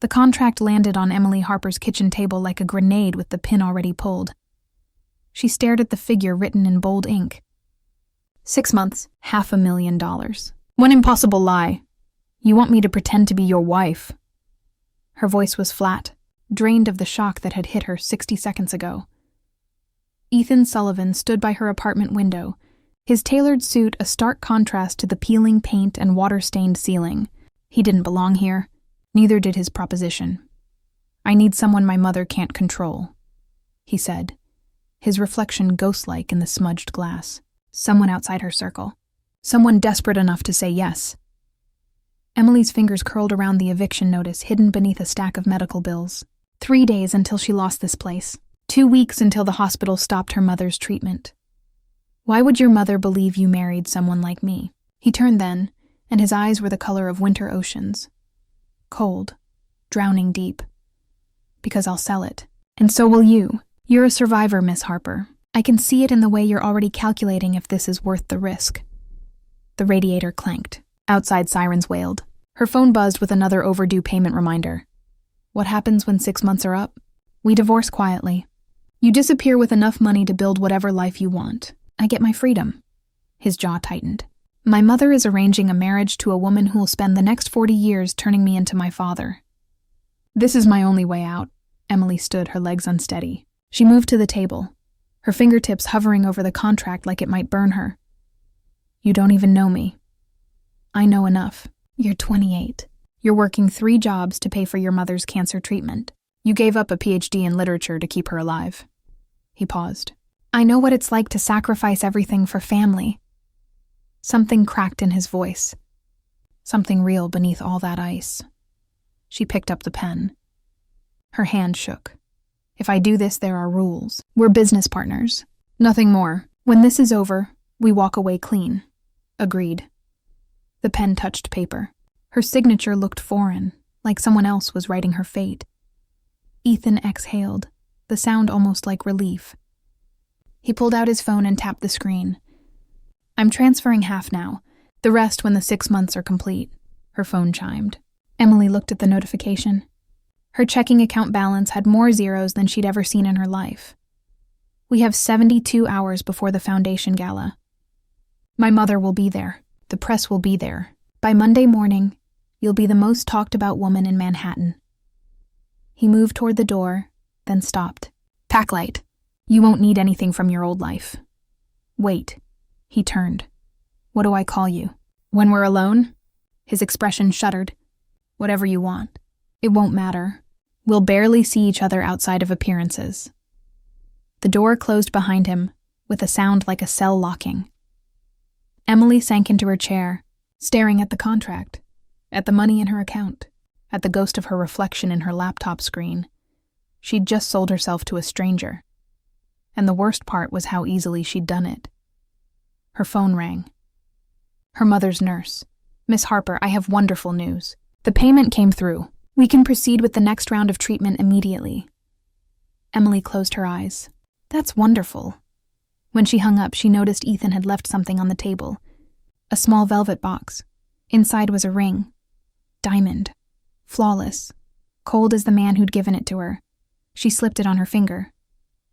The contract landed on Emily Harper's kitchen table like a grenade with the pin already pulled. She stared at the figure written in bold ink. 6 months, $500,000. One impossible lie. You want me to pretend to be your wife. Her voice was flat, drained of the shock that had hit her 60 seconds ago. Ethan Sullivan stood by her apartment window, his tailored suit a stark contrast to the peeling paint and water-stained ceiling. He didn't belong here. Neither did his proposition. I need someone my mother can't control, he said, his reflection ghost-like in the smudged glass. Someone outside her circle. Someone desperate enough to say yes. Emily's fingers curled around the eviction notice hidden beneath a stack of medical bills. 3 days until she lost this place. 2 weeks until the hospital stopped her mother's treatment. Why would your mother believe you married someone like me? He turned then, and his eyes were the color of winter oceans. Cold, drowning deep. Because I'll sell it. And so will you. You're a survivor, Miss Harper. I can see it in the way you're already calculating if this is worth the risk. The radiator clanked. Outside sirens wailed. Her phone buzzed with another overdue payment reminder. What happens when 6 months are up? We divorce quietly. You disappear with enough money to build whatever life you want. I get my freedom. His jaw tightened. My mother is arranging a marriage to a woman who'll spend the next 40 years turning me into my father. This is my only way out. Emily stood, her legs unsteady. She moved to the table, her fingertips hovering over the contract like it might burn her. You don't even know me. I know enough. You're 28. You're working 3 jobs to pay for your mother's cancer treatment. You gave up a PhD in literature to keep her alive. He paused. I know what it's like to sacrifice everything for family. Something cracked in his voice. Something real beneath all that ice. She picked up the pen. Her hand shook. If I do this, there are rules. We're business partners. Nothing more. When this is over, we walk away clean. Agreed. The pen touched paper. Her signature looked foreign, like someone else was writing her fate. Ethan exhaled, the sound almost like relief. He pulled out his phone and tapped the screen. I'm transferring half now, the rest when the 6 months are complete. Her phone chimed. Emily looked at the notification. Her checking account balance had more zeros than she'd ever seen in her life. We have 72 hours before the foundation gala. My mother will be there. The press will be there. By Monday morning, you'll be the most talked about woman in Manhattan. He moved toward the door, then stopped. Pack light. You won't need anything from your old life. Wait. He turned. What do I call you? When we're alone? His expression shuddered. Whatever you want. It won't matter. We'll barely see each other outside of appearances. The door closed behind him, with a sound like a cell locking. Emily sank into her chair, staring at the contract, at the money in her account, at the ghost of her reflection in her laptop screen. She'd just sold herself to a stranger. And the worst part was how easily she'd done it. Her phone rang. Her mother's nurse. Miss Harper, I have wonderful news. The payment came through. We can proceed with the next round of treatment immediately. Emily closed her eyes. That's wonderful. When she hung up, she noticed Ethan had left something on the table. A small velvet box. Inside was a ring. Diamond. Flawless. Cold as the man who'd given it to her. She slipped it on her finger.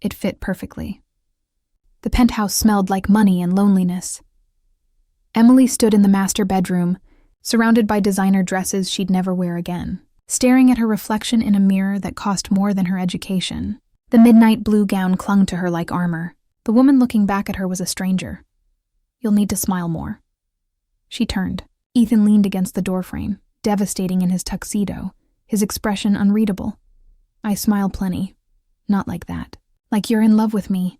It fit perfectly. The penthouse smelled like money and loneliness. Emily stood in the master bedroom, surrounded by designer dresses she'd never wear again, staring at her reflection in a mirror that cost more than her education. The midnight blue gown clung to her like armor. The woman looking back at her was a stranger. You'll need to smile more. She turned. Ethan leaned against the doorframe, devastating in his tuxedo, his expression unreadable. I smile plenty. Not like that. Like you're in love with me.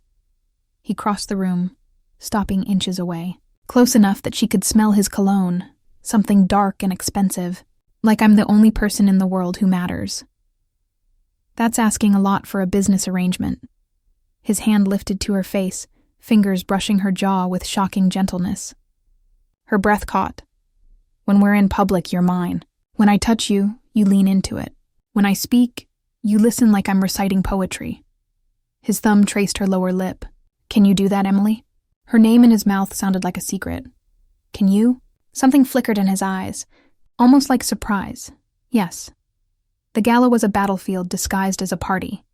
He crossed the room, stopping inches away, close enough that she could smell his cologne, something dark and expensive, like I'm the only person in the world who matters. That's asking a lot for a business arrangement. His hand lifted to her face, fingers brushing her jaw with shocking gentleness. Her breath caught. When we're in public, you're mine. When I touch you, you lean into it. When I speak, you listen like I'm reciting poetry. His thumb traced her lower lip. Can you do that, Emily? Her name in his mouth sounded like a secret. Can you? Something flickered in his eyes, almost like surprise. Yes. The gala was a battlefield disguised as a party.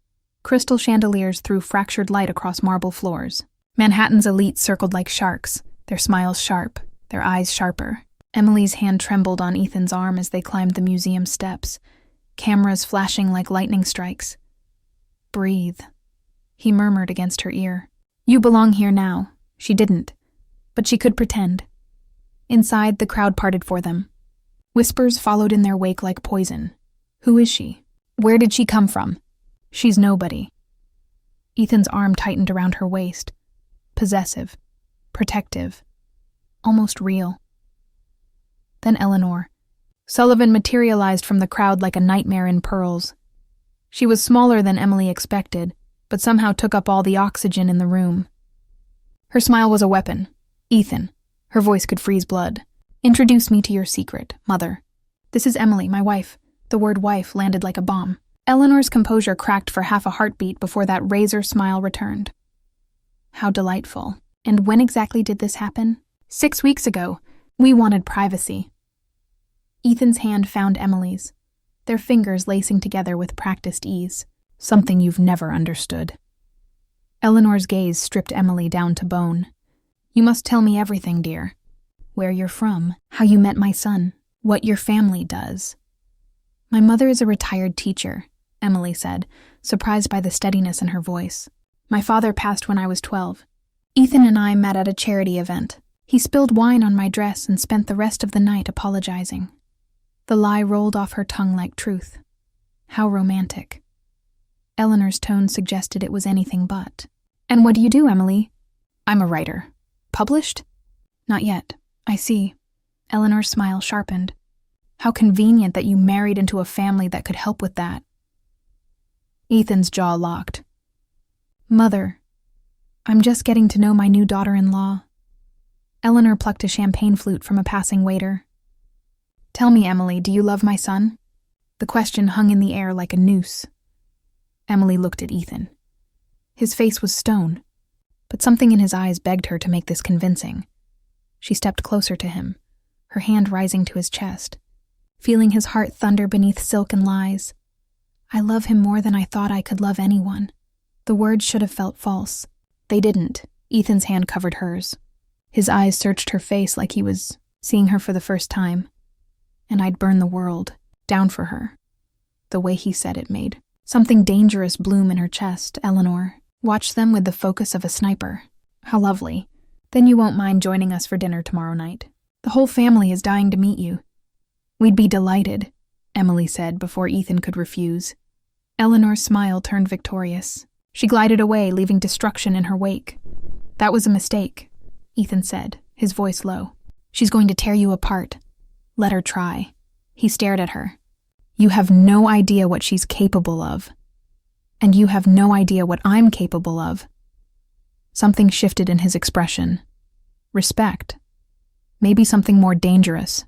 Crystal chandeliers threw fractured light across marble floors. Manhattan's elites circled like sharks, their smiles sharp, their eyes sharper. Emily's hand trembled on Ethan's arm as they climbed the museum steps, cameras flashing like lightning strikes. "Breathe," he murmured against her ear. "You belong here now." She didn't, but she could pretend. Inside, the crowd parted for them. Whispers followed in their wake like poison. Who is she? Where did she come from? She's nobody. Ethan's arm tightened around her waist. Possessive, protective, almost real. Then Eleanor. Sullivan materialized from the crowd like a nightmare in pearls. She was smaller than Emily expected, but somehow took up all the oxygen in the room. Her smile was a weapon. "Ethan." Her voice could freeze blood. "Introduce me to your secret, Mother. This is Emily, my wife." The word wife landed like a bomb. Eleanor's composure cracked for half a heartbeat before that razor smile returned. How delightful. "And when exactly did this happen?" 6 weeks ago. We wanted privacy." Ethan's hand found Emily's, their fingers lacing together with practiced ease. "Something you've never understood." Eleanor's gaze stripped Emily down to bone. "You must tell me everything, dear. Where you're from, how you met my son, what your family does." "My mother is a retired teacher," Emily said, surprised by the steadiness in her voice. "My father passed when I was 12. Ethan and I met at a charity event. He spilled wine on my dress and spent the rest of the night apologizing." The lie rolled off her tongue like truth. How romantic. Eleanor's tone suggested it was anything but. "And what do you do, Emily?" "I'm a writer." "Published?" "Not yet." "I see." Eleanor's smile sharpened. "How convenient that you married into a family that could help with that." Ethan's jaw locked. "Mother, I'm just getting to know my new daughter-in-law." Eleanor plucked a champagne flute from a passing waiter. "Tell me, Emily, do you love my son?" The question hung in the air like a noose. Emily looked at Ethan. His face was stone, but something in his eyes begged her to make this convincing. She stepped closer to him, her hand rising to his chest, feeling his heart thunder beneath silk and lies. "I love him more than I thought I could love anyone." The words should have felt false. They didn't. Ethan's hand covered hers. His eyes searched her face like he was seeing her for the first time. "And I'd burn the world down for her." The way he said it made something dangerous bloom in her chest. Eleanor watched them with the focus of a sniper. "How lovely. Then you won't mind joining us for dinner tomorrow night. The whole family is dying to meet you." "We'd be delighted," Emily said before Ethan could refuse. Eleanor's smile turned victorious. She glided away, leaving destruction in her wake. "That was a mistake," Ethan said, his voice low. "She's going to tear you apart. Let her try." He stared at her. "You have no idea what she's capable of. And you have no idea what I'm capable of." Something shifted in his expression. Respect. Maybe something more dangerous.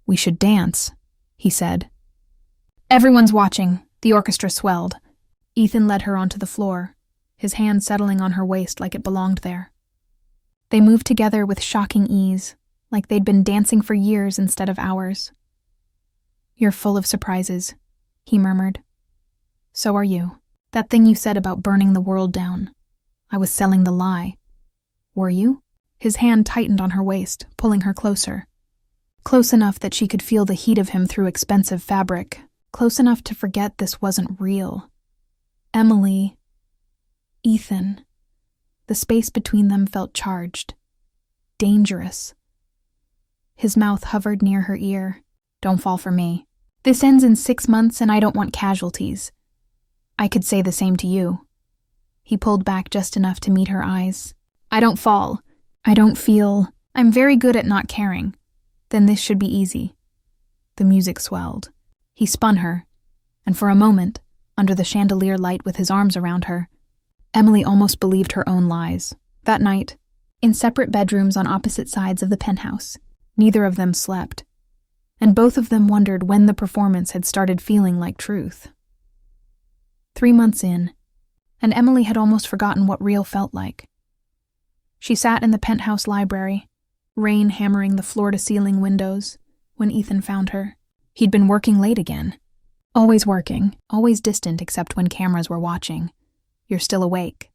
"We should dance," he said. "Everyone's watching." The orchestra swelled. Ethan led her onto the floor, his hand settling on her waist like it belonged there. They moved together with shocking ease, like they'd been dancing for years instead of hours. "You're full of surprises," he murmured. "So are you. That thing you said about burning the world down. I was selling the lie. Were you?" His hand tightened on her waist, pulling her closer. Close enough that she could feel the heat of him through expensive fabric. Close enough to forget this wasn't real. Emily. Ethan. The space between them felt charged. Dangerous. His mouth hovered near her ear. "Don't fall for me. This ends in 6 months and I don't want casualties. I could say the same to you." He pulled back just enough to meet her eyes. "I don't fall. I don't feel. I'm very good at not caring. Then this should be easy." The music swelled. He spun her, and for a moment, under the chandelier light with his arms around her, Emily almost believed her own lies. That night, in separate bedrooms on opposite sides of the penthouse, neither of them slept, and both of them wondered when the performance had started feeling like truth. 3 months in, and Emily had almost forgotten what real felt like. She sat in the penthouse library, rain hammering the floor-to-ceiling windows, when Ethan found her. He'd been working late again. Always working, always distant except when cameras were watching. You're still awake.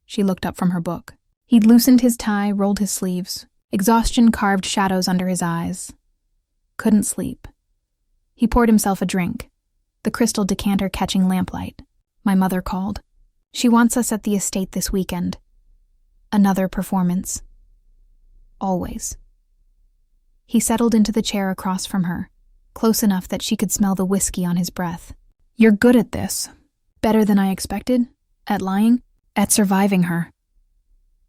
She looked up from her book. He'd loosened his tie, rolled his sleeves. Exhaustion carved shadows under his eyes. Couldn't sleep. He poured himself a drink, the crystal decanter catching lamplight. My mother called. She wants us at the estate this weekend. Another performance. Always. He settled into the chair across from her, close enough that she could smell the whiskey on his breath. You're good at this. Better than I expected. At lying. At surviving her.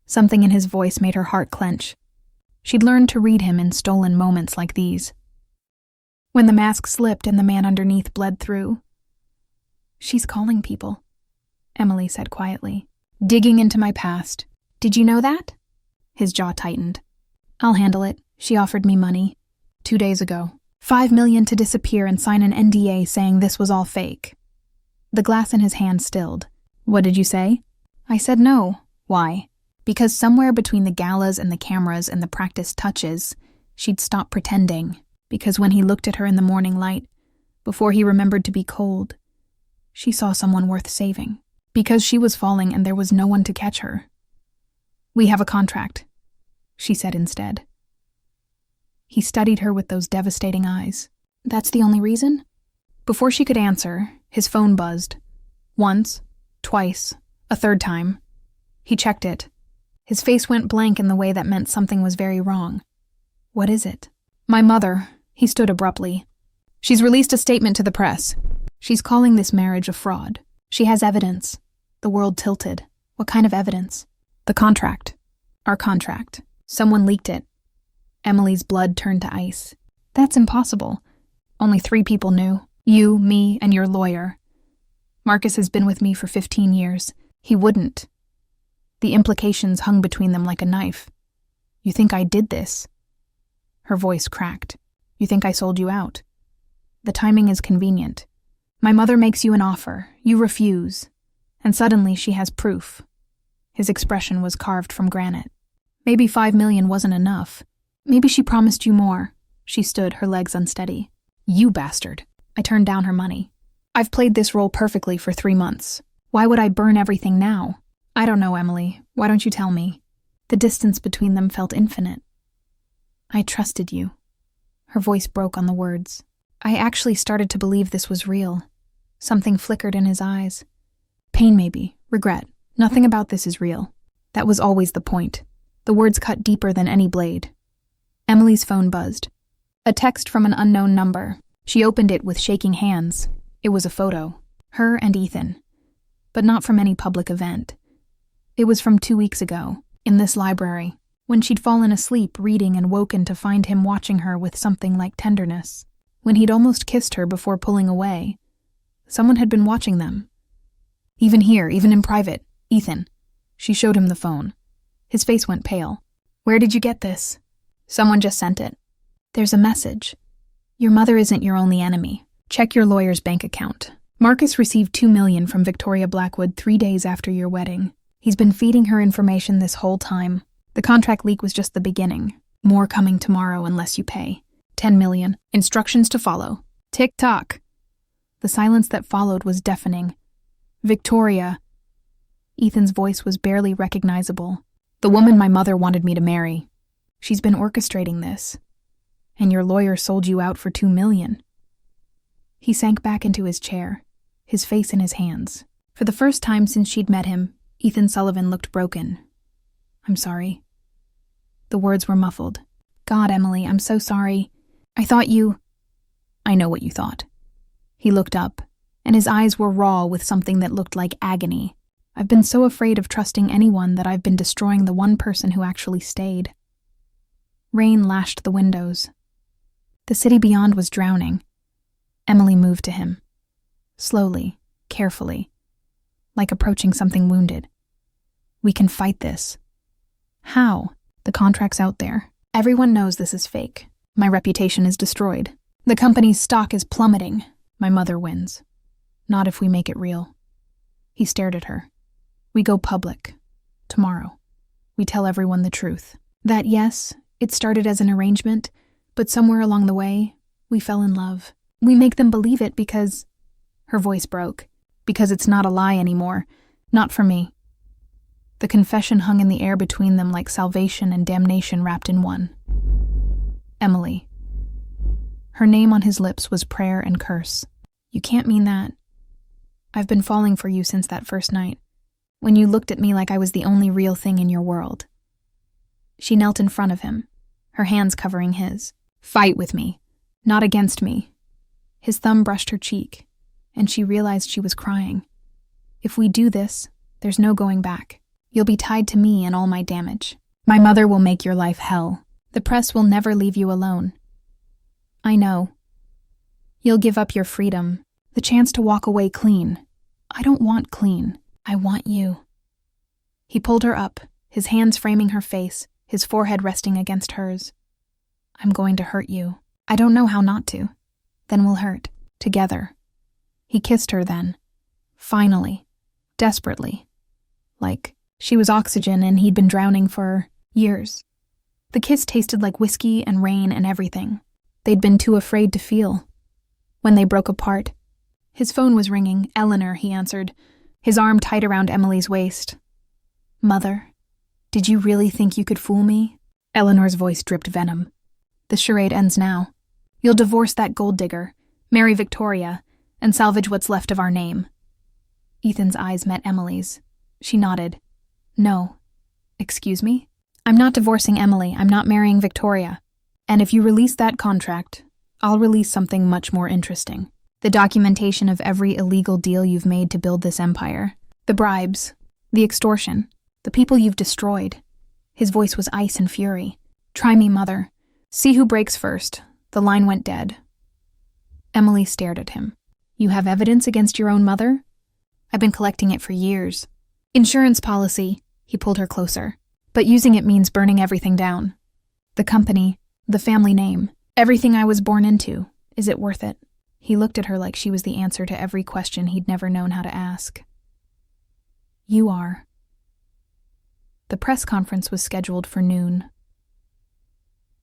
Something in his voice made her heart clench. She'd learned to read him in stolen moments like these. When the mask slipped and the man underneath bled through. She's calling people, Emily said quietly. Digging into my past. Did you know that? His jaw tightened. I'll handle it. She offered me money. 2 days ago. $5 million to disappear and sign an NDA saying this was all fake. The glass in his hand stilled. What did you say? I said no. Why? Because somewhere between the galas and the cameras and the practice touches, she'd stop pretending. Because when he looked at her in the morning light, before he remembered to be cold, she saw someone worth saving. Because she was falling and there was no one to catch her. We have a contract, she said instead. He studied her with those devastating eyes. That's the only reason? Before she could answer, his phone buzzed. Once, twice, a third time. He checked it. His face went blank in the way that meant something was very wrong. What is it? My mother. He stood abruptly. She's released a statement to the press. She's calling this marriage a fraud. She has evidence. The world tilted. What kind of evidence? The contract. Our contract. Someone leaked it. Emily's blood turned to ice. That's impossible. Only 3 people knew. You, me, and your lawyer. Marcus has been with me for 15 years. He wouldn't. The implications hung between them like a knife. You think I did this? Her voice cracked. You think I sold you out? The timing is convenient. My mother makes you an offer. You refuse. And suddenly she has proof. His expression was carved from granite. Maybe $5 million wasn't enough. Maybe she promised you more. She stood, her legs unsteady. You bastard. I turned down her money. I've played this role perfectly for 3 months. Why would I burn everything now? I don't know, Emily. Why don't you tell me? The distance between them felt infinite. I trusted you. Her voice broke on the words. I actually started to believe this was real. Something flickered in his eyes. Pain maybe, regret. Nothing about this is real. That was always the point. The words cut deeper than any blade. Emily's phone buzzed. A text from an unknown number. She opened it with shaking hands. It was a photo. Her and Ethan. But not from any public event. It was from 2 weeks ago, in this library, when she'd fallen asleep reading and woken to find him watching her with something like tenderness. When he'd almost kissed her before pulling away. Someone had been watching them. Even here, even in private. Ethan. She showed him the phone. His face went pale. Where did you get this? Someone just sent it. There's a message. Your mother isn't your only enemy. Check your lawyer's bank account. Marcus received $2 million from Victoria Blackwood 3 days after your wedding. He's been feeding her information this whole time. The contract leak was just the beginning. More coming tomorrow unless you pay. $10 million. Instructions to follow. Tick-tock. The silence that followed was deafening. Victoria. Ethan's voice was barely recognizable. The woman my mother wanted me to marry. She's been orchestrating this. And your lawyer sold you out for $2 million. He sank back into his chair, his face in his hands. For the first time since she'd met him, Ethan Sullivan looked broken. I'm sorry. The words were muffled. God, Emily, I'm so sorry. I thought you... I know what you thought. He looked up, and his eyes were raw with something that looked like agony. I've been so afraid of trusting anyone that I've been destroying the one person who actually stayed. Rain lashed the windows. The city beyond was drowning. Emily moved to him. Slowly, carefully, like approaching something wounded. We can fight this. How? The contract's out there. Everyone knows this is fake. My reputation is destroyed. The company's stock is plummeting. My mother wins. Not if we make it real. He stared at her. We go public. Tomorrow. We tell everyone the truth. That yes, it started as an arrangement, but somewhere along the way, we fell in love. We make them believe it because... Her voice broke. Because it's not a lie anymore. Not for me. The confession hung in the air between them like salvation and damnation wrapped in one. Emily. Her name on his lips was prayer and curse. You can't mean that. I've been falling for you since that first night, when you looked at me like I was the only real thing in your world. She knelt in front of him, her hands covering his. Fight with me, not against me. His thumb brushed her cheek, and she realized she was crying. If we do this, there's no going back. You'll be tied to me and all my damage. My mother will make your life hell. The press will never leave you alone. I know. You'll give up your freedom, the chance to walk away clean. I don't want clean. I want you. He pulled her up, his hands framing her face, his forehead resting against hers. I'm going to hurt you. I don't know how not to. Then we'll hurt. Together. He kissed her then. Finally. Desperately. Like she was oxygen and he'd been drowning for years. The kiss tasted like whiskey and rain and everything. They'd been too afraid to feel. When they broke apart, his phone was ringing. Eleanor, he answered, his arm tight around Emily's waist. Mother, did you really think you could fool me? Eleanor's voice dripped venom. The charade ends now. You'll divorce that gold digger, marry Victoria, and salvage what's left of our name. Ethan's eyes met Emily's. She nodded. No. Excuse me? I'm not divorcing Emily. I'm not marrying Victoria. And if you release that contract, I'll release something much more interesting. The documentation of every illegal deal you've made to build this empire. The bribes. The extortion. The people you've destroyed. His voice was ice and fury. Try me, Mother. See who breaks first. The line went dead. Emily stared at him. You have evidence against your own mother? I've been collecting it for years. Insurance policy. He pulled her closer. But using it means burning everything down. The company, the family name, everything I was born into. Is it worth it? He looked at her like she was the answer to every question he'd never known how to ask. You are. The press conference was scheduled for noon.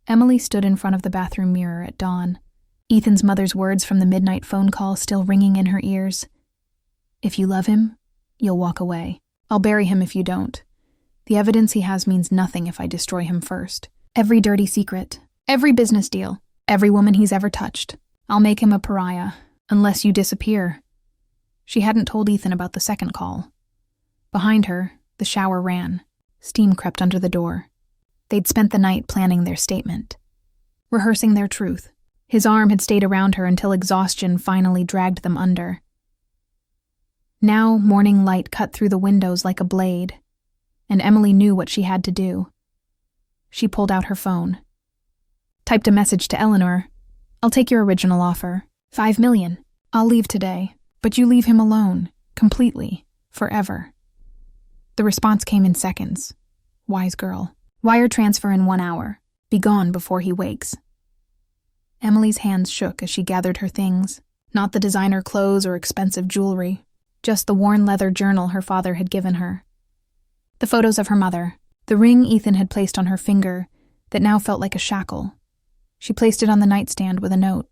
Emily stood in front of the bathroom mirror at dawn, Ethan's mother's words from the midnight phone call still ringing in her ears. If you love him, you'll walk away. I'll bury him if you don't. The evidence he has means nothing if I destroy him first. Every dirty secret, every business deal, every woman he's ever touched. I'll make him a pariah, unless you disappear. She hadn't told Ethan about the second call. Behind her, the shower ran. Steam crept under the door. They'd spent the night planning their statement, rehearsing their truth. His arm had stayed around her until exhaustion finally dragged them under. Now morning light cut through the windows like a blade, and Emily knew what she had to do. She pulled out her phone. Typed a message to Eleanor. I'll take your original offer. $5 million. I'll leave today, but you leave him alone, completely, forever. The response came in seconds. Wise girl. Wire transfer in 1 hour. Be gone before he wakes. Emily's hands shook as she gathered her things. Not the designer clothes or expensive jewelry. Just the worn leather journal her father had given her. The photos of her mother. The ring Ethan had placed on her finger that now felt like a shackle. She placed it on the nightstand with a note.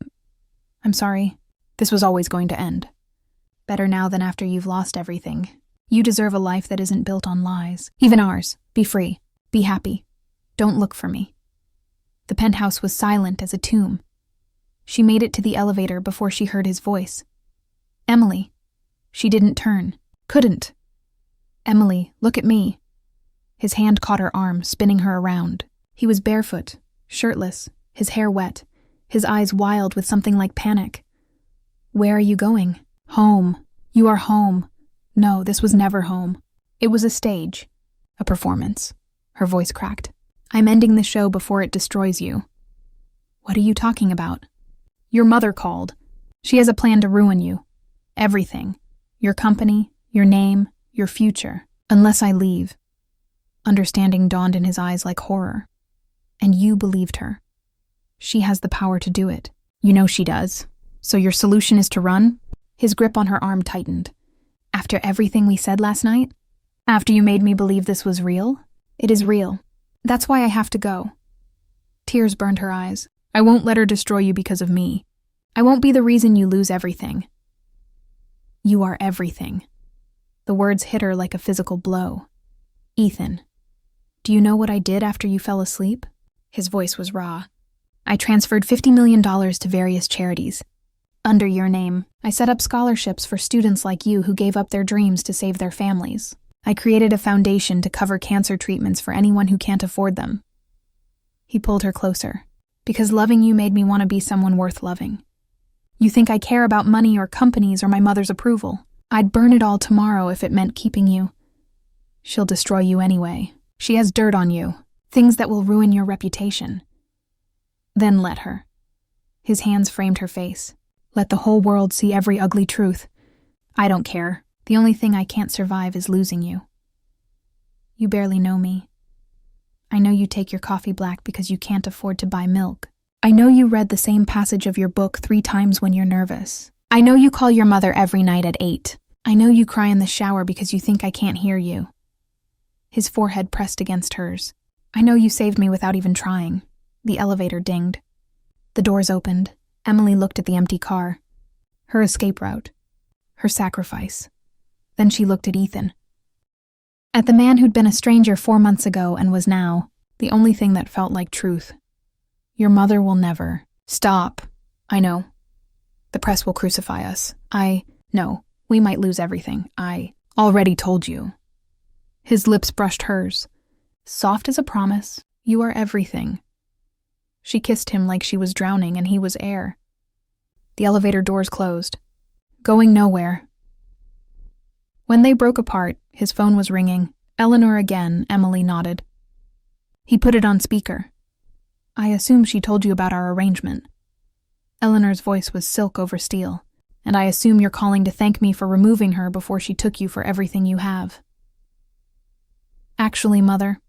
I'm sorry. This was always going to end. Better now than after you've lost everything. You deserve a life that isn't built on lies. Even ours. Be free. Be happy. Don't look for me. The penthouse was silent as a tomb. She made it to the elevator before she heard his voice. Emily. She didn't turn. Couldn't. Emily, look at me. His hand caught her arm, spinning her around. He was barefoot, shirtless, his hair wet, his eyes wild with something like panic. Where are you going? Home. You are home. No, this was never home. It was a stage. A performance. Her voice cracked. I'm ending the show before it destroys you. What are you talking about? Your mother called. She has a plan to ruin you. Everything. Your company, your name, your future. Unless I leave. Understanding dawned in his eyes like horror. And you believed her. She has the power to do it. You know she does. So your solution is to run? His grip on her arm tightened. After everything we said last night? After you made me believe this was real? It is real. That's why I have to go. Tears burned her eyes. I won't let her destroy you because of me. I won't be the reason you lose everything. You are everything. The words hit her like a physical blow. Ethan, do you know what I did after you fell asleep? His voice was raw. I transferred $50 million to various charities. Under your name, I set up scholarships for students like you who gave up their dreams to save their families. I created a foundation to cover cancer treatments for anyone who can't afford them. He pulled her closer. Because loving you made me want to be someone worth loving. You think I care about money or companies or my mother's approval? I'd burn it all tomorrow if it meant keeping you. She'll destroy you anyway. She has dirt on you, things that will ruin your reputation. Then let her. His hands framed her face. Let the whole world see every ugly truth. I don't care. The only thing I can't survive is losing you. You barely know me. I know you take your coffee black because you can't afford to buy milk. I know you read the same passage of your book 3 times when you're nervous. I know you call your mother every night at 8. I know you cry in the shower because you think I can't hear you. His forehead pressed against hers. I know you saved me without even trying. The elevator dinged. The doors opened. Emily looked at the empty car. Her escape route. Her sacrifice. Then she looked at Ethan. At the man who'd been a stranger 4 months ago and was now the only thing that felt like truth. Your mother will never. Stop. I know. The press will crucify us. I know. We might lose everything. I already told you. His lips brushed hers. Soft as a promise. You are everything. She kissed him like she was drowning and he was air. The elevator doors closed. Going nowhere. When they broke apart, his phone was ringing. Eleanor again, Emily nodded. He put it on speaker. I assume she told you about our arrangement. Eleanor's voice was silk over steel. And I assume you're calling to thank me for removing her before she took you for everything you have. Actually, Mother,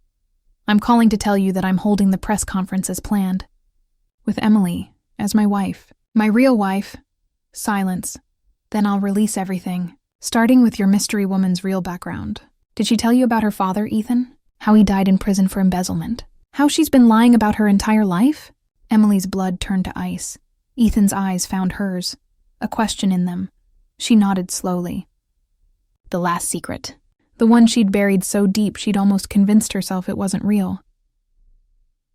I'm calling to tell you that I'm holding the press conference as planned. With Emily as my wife. My real wife. Silence. Then I'll release everything, starting with your mystery woman's real background. Did she tell you about her father, Ethan? How he died in prison for embezzlement? How she's been lying about her entire life? Emily's blood turned to ice. Ethan's eyes found hers, a question in them. She nodded slowly. The last secret. The one she'd buried so deep she'd almost convinced herself it wasn't real.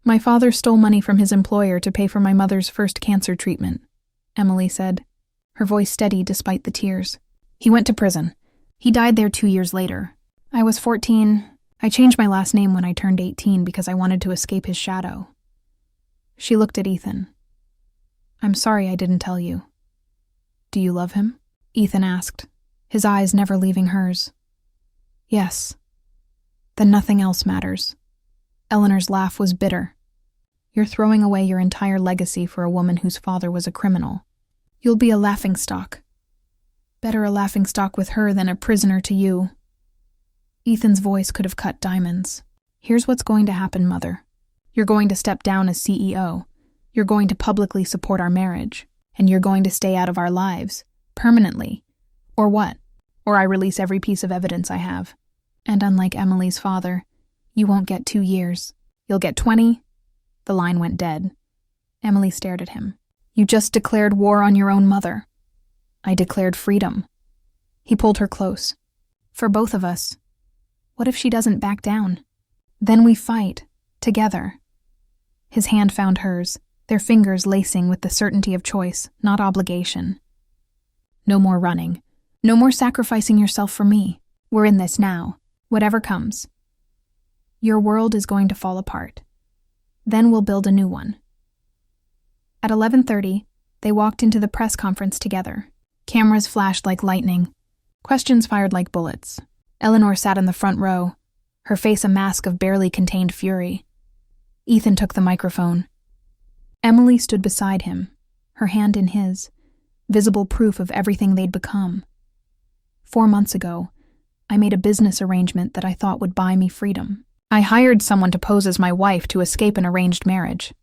My father stole money from his employer to pay for my mother's first cancer treatment, Emily said, her voice steady despite the tears. He went to prison. He died there 2 years later. I was 14. I changed my last name when I turned 18 because I wanted to escape his shadow. She looked at Ethan. I'm sorry I didn't tell you. Do you love him? Ethan asked, his eyes never leaving hers. Yes. Then nothing else matters. Eleanor's laugh was bitter. You're throwing away your entire legacy for a woman whose father was a criminal. You'll be a laughingstock. Better a laughingstock with her than a prisoner to you. Ethan's voice could have cut diamonds. Here's what's going to happen, Mother. You're going to step down as CEO. You're going to publicly support our marriage. And you're going to stay out of our lives. Permanently. Or what? Or I release every piece of evidence I have. And unlike Emily's father, you won't get 2 years. You'll get 20. The line went dead. Emily stared at him. You just declared war on your own mother. I declared freedom. He pulled her close. For both of us. What if she doesn't back down? Then we fight. Together. His hand found hers, their fingers lacing with the certainty of choice, not obligation. No more running. No more sacrificing yourself for me. We're in this now. Whatever comes. Your world is going to fall apart. Then we'll build a new one. At 11:30, they walked into the press conference together. Cameras flashed like lightning. Questions fired like bullets. Eleanor sat in the front row, her face a mask of barely contained fury. Ethan took the microphone. Emily stood beside him, her hand in his, visible proof of everything they'd become. 4 months ago, I made a business arrangement that I thought would buy me freedom. I hired someone to pose as my wife to escape an arranged marriage.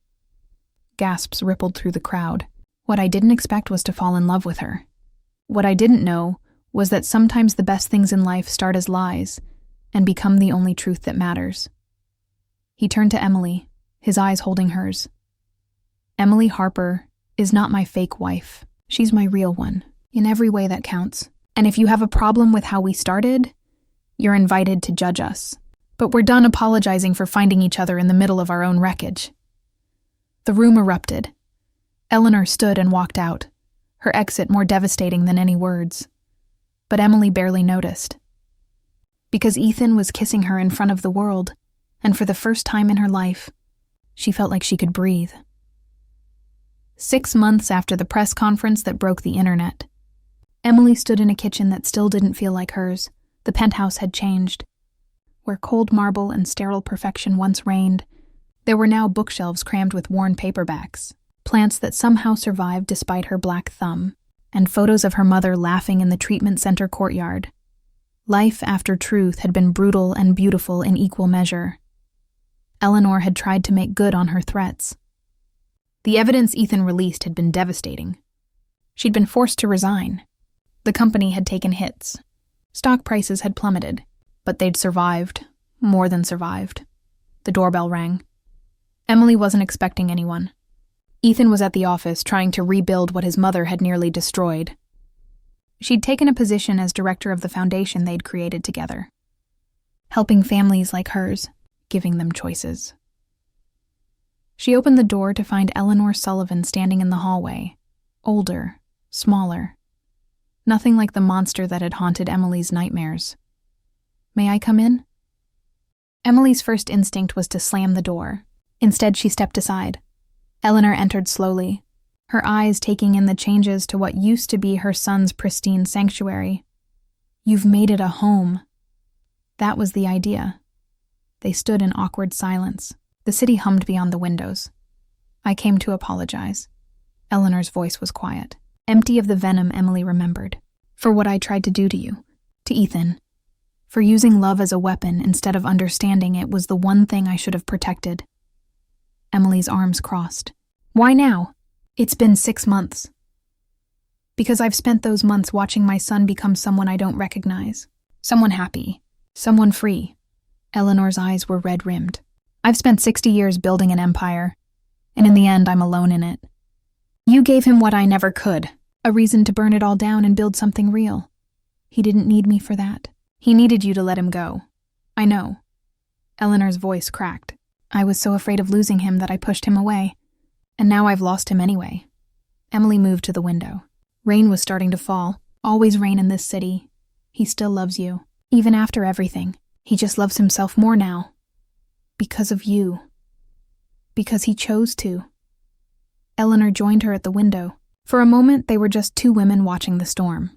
Gasps rippled through the crowd. What I didn't expect was to fall in love with her. What I didn't know was that sometimes the best things in life start as lies and become the only truth that matters. He turned to Emily, his eyes holding hers. Emily Harper is not my fake wife. She's my real one, in every way that counts. And if you have a problem with how we started, you're invited to judge us. But we're done apologizing for finding each other in the middle of our own wreckage." The room erupted. Eleanor stood and walked out, her exit more devastating than any words. But Emily barely noticed. Because Ethan was kissing her in front of the world, and for the first time in her life, she felt like she could breathe. 6 months after the press conference that broke the internet, Emily stood in a kitchen that still didn't feel like hers. The penthouse had changed. Where cold marble and sterile perfection once reigned, there were now bookshelves crammed with worn paperbacks, plants that somehow survived despite her black thumb, and photos of her mother laughing in the treatment center courtyard. Life after truth had been brutal and beautiful in equal measure. Eleanor had tried to make good on her threats. The evidence Ethan released had been devastating. She'd been forced to resign. The company had taken hits. Stock prices had plummeted, but they'd survived, more than survived. The doorbell rang. Emily wasn't expecting anyone. Ethan was at the office trying to rebuild what his mother had nearly destroyed. She'd taken a position as director of the foundation they'd created together, helping families like hers, giving them choices. She opened the door to find Emily Sullivan standing in the hallway, older, smaller. Nothing like the monster that had haunted Emily's nightmares. "May I come in?" Emily's first instinct was to slam the door. Instead, she stepped aside. Eleanor entered slowly, her eyes taking in the changes to what used to be her son's pristine sanctuary. "You've made it a home." That was the idea. They stood in awkward silence. The city hummed beyond the windows. "I came to apologize." Eleanor's voice was quiet, empty of the venom Emily remembered. "For what I tried to do to you, to Ethan. For using love as a weapon instead of understanding it was the one thing I should have protected." Emily's arms crossed. "Why now? It's been 6 months." "Because I've spent those months watching my son become someone I don't recognize. Someone happy. Someone free." Eleanor's eyes were red-rimmed. "I've spent 60 years building an empire, and in the end I'm alone in it. You gave him what I never could, a reason to burn it all down and build something real. He didn't need me for that. He needed you to let him go. I know." Eleanor's voice cracked. "I was so afraid of losing him that I pushed him away. And now I've lost him anyway." Emily moved to the window. Rain was starting to fall. Always rain in this city. "He still loves you, even after everything. He just loves himself more now. Because of you. Because he chose to." Eleanor joined her at the window. For a moment, they were just two women watching the storm.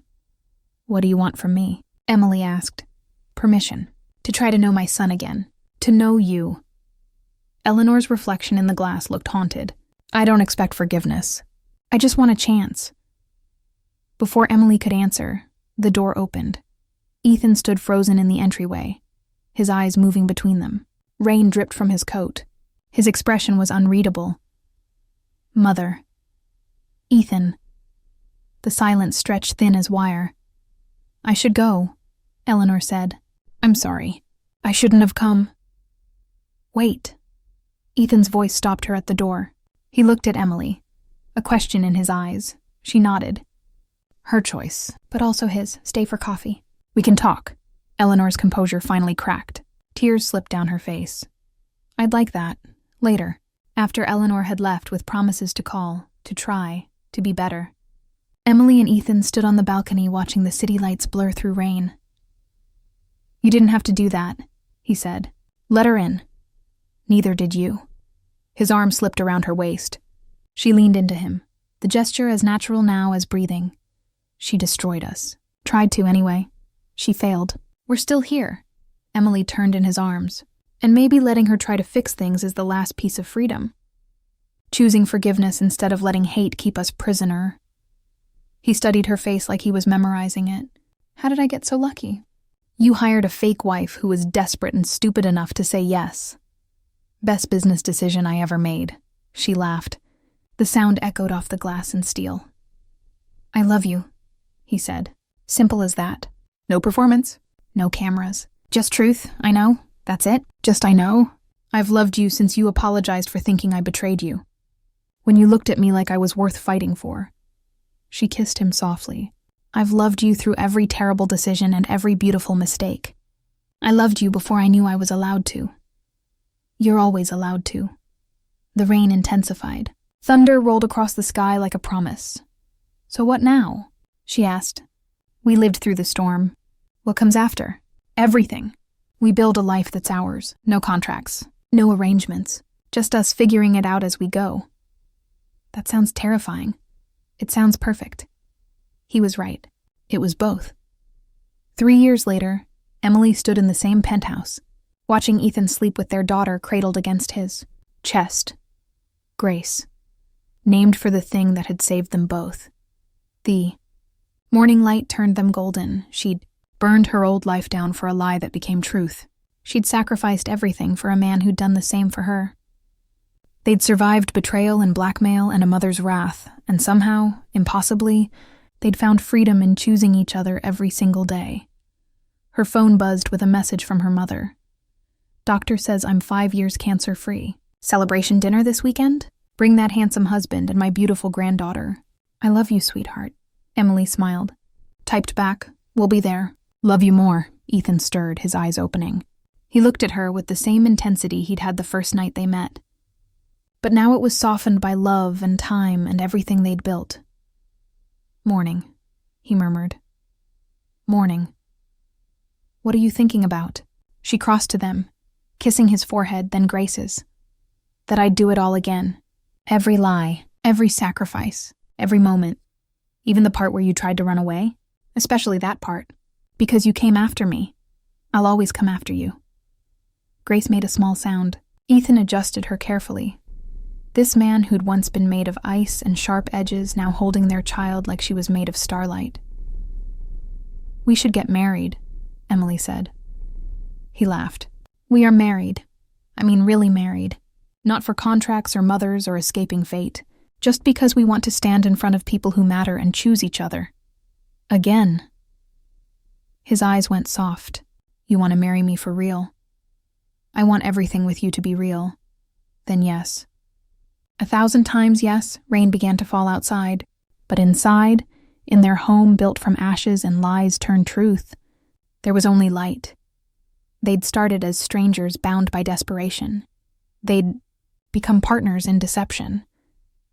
"What do you want from me?" Emily asked. "Permission. To try to know my son again. To know you." Eleanor's reflection in the glass looked haunted. "I don't expect forgiveness. I just want a chance." Before Emily could answer, the door opened. Ethan stood frozen in the entryway, his eyes moving between them. Rain dripped from his coat. His expression was unreadable. "Mother." "Ethan." The silence stretched thin as wire. "I should go," Eleanor said. "I'm sorry. I shouldn't have come." "Wait." Ethan's voice stopped her at the door. He looked at Emily, a question in his eyes. She nodded. "Her choice, but also his. Stay for coffee." "We can talk." Eleanor's composure finally cracked. Tears slipped down her face. "I'd like that. Later." After Eleanor had left with promises to call, to try, to be better, Emily and Ethan stood on the balcony watching the city lights blur through rain. "You didn't have to do that," he said. "Let her in." "Neither did you." His arm slipped around her waist. She leaned into him, the gesture as natural now as breathing. "She destroyed us. Tried to anyway. She failed. We're still here." Emily turned in his arms. "And maybe letting her try to fix things is the last piece of freedom. Choosing forgiveness instead of letting hate keep us prisoner." He studied her face like he was memorizing it. "How did I get so lucky?" "You hired a fake wife who was desperate and stupid enough to say yes." "Best business decision I ever made." She laughed. The sound echoed off the glass and steel. "I love you," he said. Simple as that. No performance. No cameras. Just truth, I know. That's it. Just I know. I've loved you since you apologized for thinking I betrayed you. When you looked at me like I was worth fighting for. She kissed him softly. I've loved you through every terrible decision and every beautiful mistake. I loved you before I knew I was allowed to. You're always allowed to. The rain intensified. Thunder rolled across the sky like a promise. So what now? She asked. We lived through the storm. What comes after? Everything. We build a life that's ours. No contracts. No arrangements. Just us figuring it out as we go. That sounds terrifying. It sounds perfect. He was right. It was both. 3 years later, Emily stood in the same penthouse, watching Ethan sleep with their daughter cradled against his chest. Grace. Named for the thing that had saved them both. The morning light turned them golden. She'd burned her old life down for a lie that became truth. She'd sacrificed everything for a man who'd done the same for her. They'd survived betrayal and blackmail and a mother's wrath, and somehow, impossibly, they'd found freedom in choosing each other every single day. Her phone buzzed with a message from her mother. Doctor says I'm 5 years cancer-free. Celebration dinner this weekend? Bring that handsome husband and my beautiful granddaughter. I love you, sweetheart. Emily smiled. Typed back, we'll be there. Love you more. Ethan stirred, his eyes opening. He looked at her with the same intensity he'd had the first night they met. But now it was softened by love and time and everything they'd built. Morning, he murmured. Morning. What are you thinking about? She crossed to them, kissing his forehead, then Grace's. That I'd do it all again. Every lie, every sacrifice, every moment. Even the part where you tried to run away. Especially that part. Because you came after me. I'll always come after you. Grace made a small sound. Ethan adjusted her carefully. This man who'd once been made of ice and sharp edges, now holding their child like she was made of starlight. We should get married, Emily said. He laughed. We are married. I mean really married. Not for contracts or mothers or escaping fate. Just because we want to stand in front of people who matter and choose each other. Again. His eyes went soft. You want to marry me for real? I want everything with you to be real. Then yes. 1,000 times yes, rain began to fall outside. But inside, in their home built from ashes and lies turned truth, there was only light. They'd started as strangers bound by desperation. They'd become partners in deception.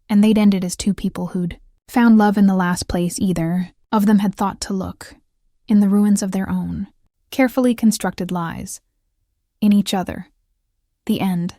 And they'd ended as two people who'd found love in the last place either of them had thought to look, in the ruins of their own, carefully constructed lies, in each other. The end.